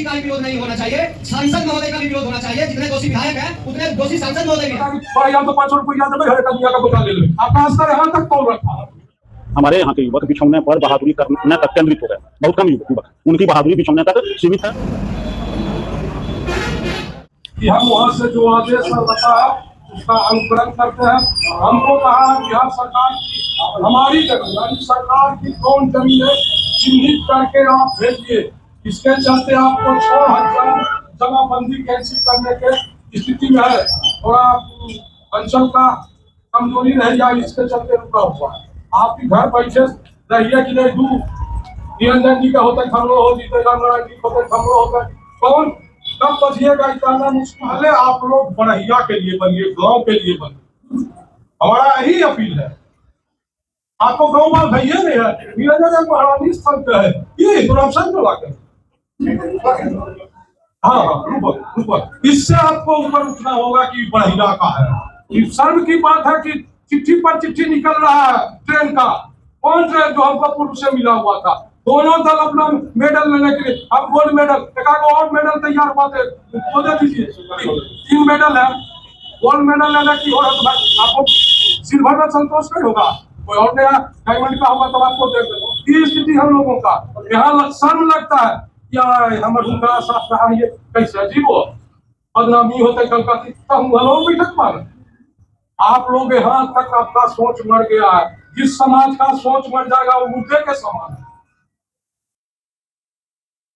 जी का भी विरोध नहीं होना चाहिए, सांसद महोदय का भी विरोध होना चाहिए। जितने दोषी विधायक हैं उतने दोषी सांसद महोदय भी हैं। तो 500 रुपया दुनिया का बचा ले लो। आपका स्तर यहाँ तक कौन रखा? हमारे यहाँ के युवक बिछौने पर बहादुरी करने तक केंद्रित हो गए। बहुत कम युवक उनकी बहादुरी बिछौने तक सीमित है कि हम वहाँ से जो आदेश बता है उसका अनुकरण करते हैं। हमको कहा बिहार सरकार हमारी जमीन सरकार की कौन जमीन है चिन्हित करके आप भेजिए। इसके चलते आपको 6000 जमाबंदी कैंसिल करने के स्थिति में है। थोड़ा अंचल का कमजोरी रह जाए, इसके चलते रुका हुआ है। आप घर बैठे रहिए कि नहीं। निरंजन जी का होता है खमरो हो, जीतेगा नारायण जी होता है खमरो होता है। कौन कब बचिएगा इतना मुश्किल है। आप लोग बढ़िया के लिए बनिए, गांव के लिए बनिए, हमारा यही अपील है। आपको गांव बाल भैया नहीं है, निरंजन महारानी स्थल पे है, ये करप्शन को लाकर हाँ इससे आपको ऊपर उठना होगा कि बढ़िया का है। सर्व की बात है कि चिट्ठी पर चिट्ठी निकल रहा है ट्रेन का। कौन ट्रेन जो हमको पूर्व से मिला हुआ था। दोनों दल अपना मेडल लेने के लिए अब गोल्ड मेडल और मेडल तैयार हुआ थे वो दे दीजिए। 3 मेडल है, गोल्ड मेडल लेने की और आपको सिल्वर में संतोष नहीं होगा। कोई और नया डायमंड का होगा तो आपको दे देंगे। ये स्थिति हम लोगों का यहाँ शर्म लगता है। क्या हमारा साथ रहा ये कैसे अजीब हो बदनामी होते कलकत्ता बैठक पर। आप लोग यहाँ तक आपका सोच मर गया है। जिस समाज का सोच मर जाएगा वो मुद्दे के समान है।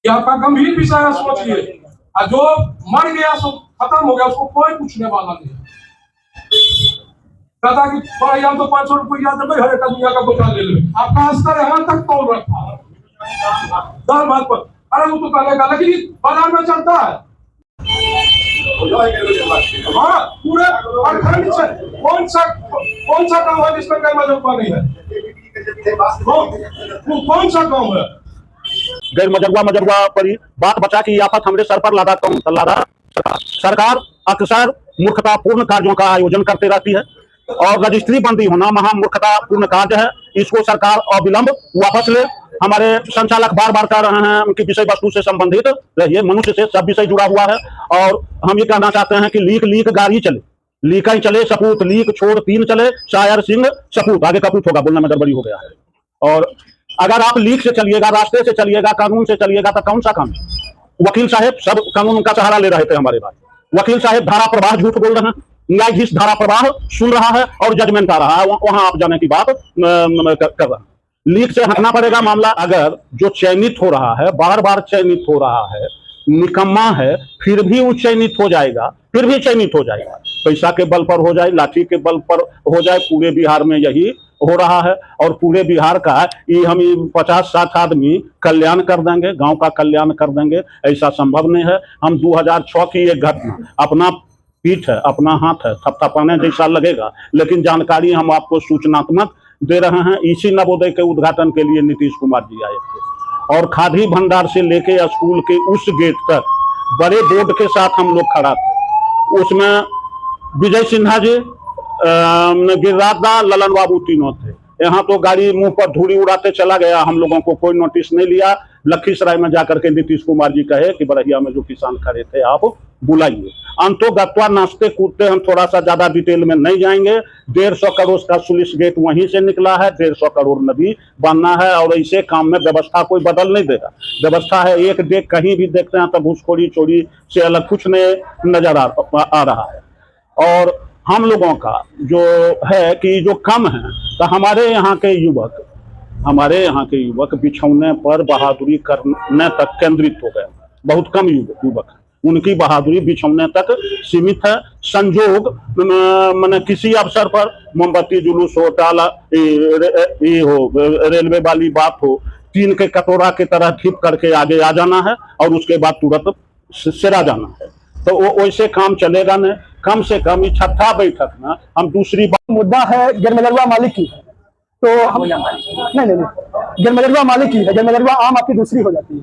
ये आपका गंभीर विषय है, सोचिए। और जो मर गया सो खत्म हो गया, उसको कोई पूछने वाला नहीं। कहता कि तो 500 रुपया देवे हर एक दुनिया का बचा ले लो। आपका स्तर यहाँ तक कौन रखा दाल भात पर। अरे वो तो करेगा, लेकिन बाजार में चलता है। हाँ पूरे प्रखंड से कौन सा गाँव है जिसमें गैर मजरूबा नहीं है? कौन सा गाँव है? गैर मजरूबा पर बात बचा की आफत हमरे सर पर लादा कौन लादा सरकार अक्सर मूर्खतापूर्ण कार्यों का आयोजन करती रहती है और रजिस्ट्री बंदी होना महा मूर्खतापूर्ण कार्य है। इसको सरकार अविलंब वापस ले। हमारे संचालक बार बार कह रहे हैं कि विषय वस्तु से संबंधित रहिए, मनुष्य से सब विषय जुड़ा हुआ है। और हम ये कहना चाहते हैं कि लीक गाड़ी चले, लीक ही चले, सपूत लीक छोड़ 3 चले, शायर सिंह सपूत आगे कपूत होगा, बोलने में गड़बड़ी हो गया है। और अगर आप लीक से चलिएगा, रास्ते से चलिएगा, कानून से चलिएगा तो कौन सा काम? वकील साहब सब कानून का सहारा ले रहे थे हमारे पास। वकील साहब धारा प्रवाह झूठ बोल रहे हैं, न्यायाधीश धारा प्रवाह सुन रहा है और जजमेंट आ रहा है, वहां आप जाने की बात कर रहा है। लीक से हटना पड़ेगा मामला। अगर जो चयनित हो रहा है, बार बार चयनित हो रहा है, निकम्मा है, फिर भी वो चयनित हो जाएगा, फिर भी चयनित हो जाएगा। पैसा के बल पर हो जाए, लाठी के बल पर हो जाए, पूरे बिहार में यही हो रहा है। और पूरे बिहार का ये हम 50-60 आदमी कल्याण कर देंगे, गांव का कल्याण कर देंगे, ऐसा संभव नहीं है। हम 2006 की एक घटना, अपना पीठ है, अपना हाथ है, थपथपाने जैसा लगेगा, लेकिन जानकारी हम आपको सूचनात्मक दे रहे हैं। इसी नवोदय के उद्घाटन के लिए नीतीश कुमार जी आए थे और खादी भंडार से लेके स्कूल के उस गेट तक बड़े बोर्ड के साथ हम लोग खड़ा थे। उसमें विजय सिन्हा जी, गिरिराज दा, ललन बाबू तीनों थे। यहाँ तो गाड़ी मुंह पर धूड़ी उड़ाते चला गया, हम लोगों को कोई नोटिस नहीं लिया। लखीसराय में जाकर के नीतीश कुमार जी कहे कि बरहिया में जो किसान खड़े थे आप बुलाइए। अंतोगत्वा नाचते कूदते हम थोड़ा सा ज्यादा डिटेल में नहीं जाएंगे। 150 करोड़ का सुलिस गेट वहीं से निकला है, 150 करोड़ नदी बनना है और ऐसे काम में व्यवस्था कोई बदल नहीं देगा। व्यवस्था है एक देख, कहीं भी देखते हैं तो घूसखोरी चोरी से अलग कुछ नहीं नजर आ रहा है। और हम लोगों का जो है कि जो कम है, तो हमारे यहाँ के युवक बिछौने पर बहादुरी करने तक केंद्रित हो गए। बहुत कम युवक उनकी बहादुरी बिछौने तक सीमित है। संजोग मैंने किसी अवसर पर मोमबत्ती जुलूस हो, टाला हो, रेलवे वाली बात हो, 3 के कटोरा की तरह ठिप करके आगे आ जाना है और उसके बाद तुरंत सिरा जाना है। तो वो वैसे काम चलेगा नहीं। कम से कम 6ठा बैठक में हम दूसरी बात मुद्दा है गिरमजरवा मालिक की है, तो हम नहीं गिरमजरवा मालिक की है। गिरमजरवा आम आपकी दूसरी हो जाती है।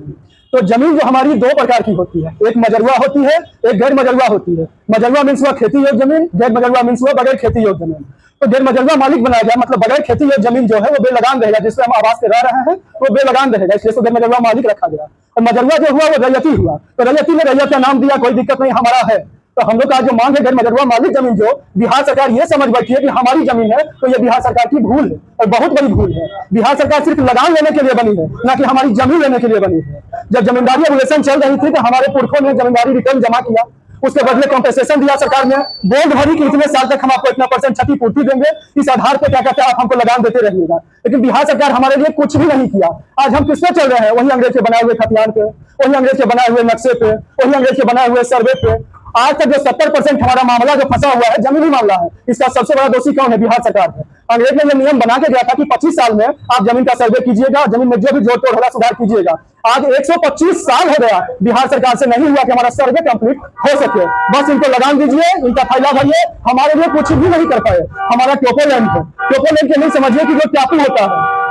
तो जमीन जो हमारी 2 प्रकार की होती है, एक मजरवा होती है, एक गैर मजरवा होती है। मजरवा मीन्स हुआ खेती योग्य जमीन, गैर मजरवा मीन्स हुआ बगैर खेती योग्य जमीन। तो गैर मजरूआ मालिक बनाया जाए, मतलब बगैर खेती ये जमीन जो है वो बेलगान रहेगा, जिससे हम आवास पे रह रहे हैं वो बेलगान रहेगा, इसलिए गैर मजरूआ मालिक रखा गया। और मजरूआ जो हुआ वो रैयती हुआ, तो रैयती में रैयत का नाम दिया, कोई दिक्कत नहीं, हमारा है। तो हम लोग का जो मांग है गैर मजरूआ मालिक जमीन, जो बिहार सरकार ये समझ बैठी है कि हमारी जमीन है, तो ये बिहार सरकार की भूल है और बहुत बड़ी भूल है। बिहार सरकार सिर्फ लगान लेने के लिए बनी है, ना कि हमारी जमीन लेने के लिए बनी है। जब जमींदारी रेगुलेशन चल रही थी तो हमारे पुरखों ने जमींदारी रिटर्न जमा किया, उसके बदले कॉम्पेंसेशन दिया सरकार ने, बोर्ड भरी कि इतने साल तक हम आपको इतना % क्षतिपूर्ति देंगे, इस आधार पर क्या कहते हैं आप हमको लगान देते रहिएगा। लेकिन बिहार सरकार हमारे लिए कुछ भी नहीं किया। आज हम किस पे चल रहे हैं? वही अंग्रेज के बनाए हुए खतियान पे, वही अंग्रेज के बनाए हुए नक्शे पे, वही अंग्रेज के बनाए हुए सर्वे पे। आज तक जो 70% हमारा मामला जो फंसा हुआ है जमीनी मामला है, इसका सबसे बड़ा दोषी कौन है? बिहार सरकार है। अंग्रेज ने यह नियम बना के गया था कि 25 साल में आप जमीन का सर्वे कीजिएगा, जमीन में जो भी जोड़ तोड़ होगा सुधार कीजिएगा। आज 125 साल हो गया, बिहार सरकार से नहीं हुआ कि हमारा सर्वे कंप्लीट हो सके। बस इनको लगान दीजिए, इनका फायदा भरिए, हमारे लिए कुछ भी नहीं कर पाए। हमारा टोपोलैंड है, टोपोलैंड के नहीं समझिए कि जो टापू होता है,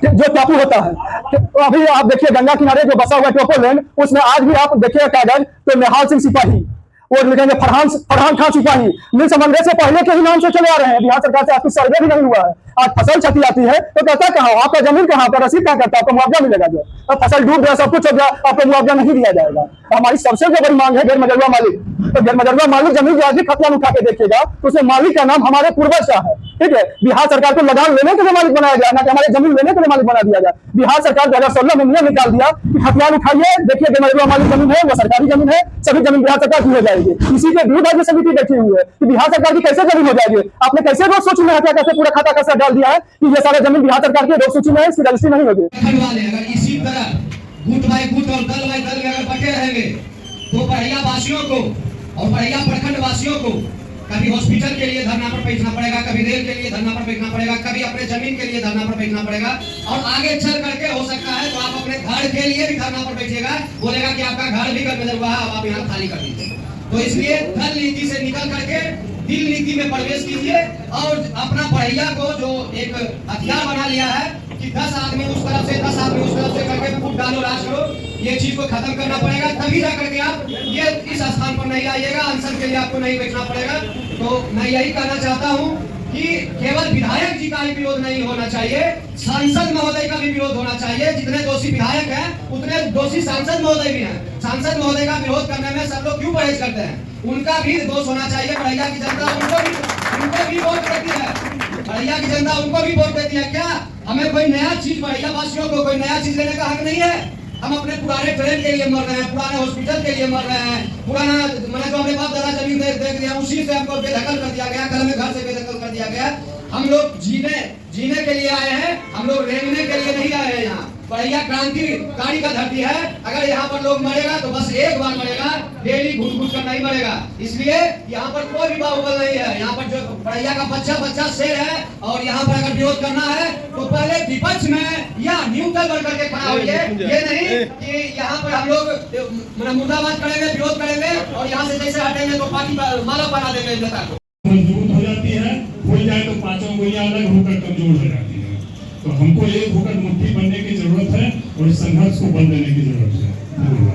जो टापू होता है, तो अभी आप देखिए गंगा किनारे जो बसा हुआ टोपोलैंड, उसमें आज भी आप देखिए कागज तो निहाल सिंह सिपाही और लिखेंगे फरहान खान सिपाही, मिल समंदर से पहले के ही नाम से चले आ रहे हैं। बिहार सरकार से आपकी सर्वे भी नहीं हुआ है। आज फसल क्षति आती है तो कहता कहाँ हो? आपका जमीन कहाँ, आपका रसीद क्या करता है? आपको मुआवजा मिलेगा जो? अब फसल डूब गया, सब कुछ हो गया, आपको मुआवजा नहीं दिया जाएगा। हमारी सबसे जो बड़ी मांग है गैर मजरूआ मालिक, तो गैर मजरूआ मालिक जमीन जो आज भी खतियान उठा के देखिएगा तो उसमें मालिक का नाम हमारे पूर्वज का है। ठीक है, बिहार सरकार को लगान लेने के लिए मालिक बनाया जाए, ना कि हमारे जमीन लेने के लिए मालिक बना दिया जाए। बिहार सरकार 2016 में नियम निकाल दिया कि खतियान उठाइए, देखिए गैर मजरूआ मालिक जमीन है, वो सरकारी जमीन है, सभी जमीन बिहार सरकार की हो जाएगी। इसी के विरुद्ध राज्य समिति बैठी हुई है कि बिहार सरकार की कैसे जमीन हो जाएगी। आपने कैसे रोक सूची में हत्या कैसे पूरा खाता कैसे डाल दिया है कि ये सारा जमीन बिहार सरकार की रोक सूची में है, इसकी रजिस्ट्री नहीं होगी। अगर इसी तरह गुट बाय गुट और दल बाय दल अगर बटे रहेंगे तो बढ़िया वासियों को और बढ़िया प्रखंड वासियों को कभी हॉस्पिटल के लिए धरना पर बैठना पड़ेगा, कभी रेल के लिए धरना पर बैठना पड़ेगा, कभी अपने जमीन के लिए धरना पर बैठना पड़ेगा। और आगे चल करके हो सकता है तो आप अपने घर के लिए भी धरना पर बैठिएगा, बोलेगा कि आपका घर भी गैर मजरूआ है, अब आप यहाँ खाली कर दीजिए। तो इसलिए धन नीति से निकल करके दिल नीति में प्रवेश कीजिए और अपना बढ़िया को जो एक हथियार बना लिया है कि 10 आदमी उस तरफ से 10 आदमी उस तरफ से करके फूट डालो, राज करो, ये चीज को खत्म करना पड़ेगा। तभी जा करके आप ये इस स्थान पर नहीं आइएगा, अनशन के लिए आपको नहीं बैठना पड़ेगा। तो मैं यही कहना चाहता हूँ कि केवल विधायक जी का ही विरोध नहीं होना चाहिए, सांसद महोदय का भी विरोध होना चाहिए। जितने दोषी विधायक हैं उतने दोषी सांसद महोदय भी हैं। सांसद महोदय का विरोध करने में सब लोग क्यों परहेज करते हैं? उनका भी दोष होना चाहिए। बढ़िया की जनता उनको भी वोट देती है, बढ़िया की जनता उनको भी वोट देती है। क्या हमें कोई नया चीज, बढ़िया वासियों को कोई नया चीज लेने का हक नहीं है? हम अपने पुराने ट्रेन के लिए मर रहे हैं, पुराने हॉस्पिटल के लिए मर रहे हैं, पुराना मैंने जो हमने बाप दादा जमीन देख दिया उसी से हमको बेदखल कर दिया गया, कल में घर से बेदखल कर दिया गया। हम लोग जीने के लिए आए हैं, हम लोग रेंगने के लिए नहीं आए हैं। यहाँ बढ़िया क्रांतिकारी का धरती है। अगर यहाँ पर लोग मरेगा तो बस एक बार मरेगा, डेली घुट घुट कर नहीं मरेगा। इसलिए यहाँ पर कोई भी बाहुबल नहीं है। यहाँ पर जो बढ़िया का बच्चा शेर है और यहाँ पर अगर विरोध करना है तो पहले विपक्ष में या न्यूट्रल बन करके खड़ा होइए। ये नहीं कि यहाँ पर हम लोग मुर्दाबाद करेंगे, विरोध करेंगे और यहाँ से जैसे हटेंगे तो पार्टी माला बना देंगे नेता को। मजबूत हो जाती है, खुल जाए तो पांचों गोलियां अलग होकर कमजोर हो जाती है। तो हमको एक होकर मुट्ठी बनने की जरूरत है और इस संघर्ष को बल देने की जरूरत है।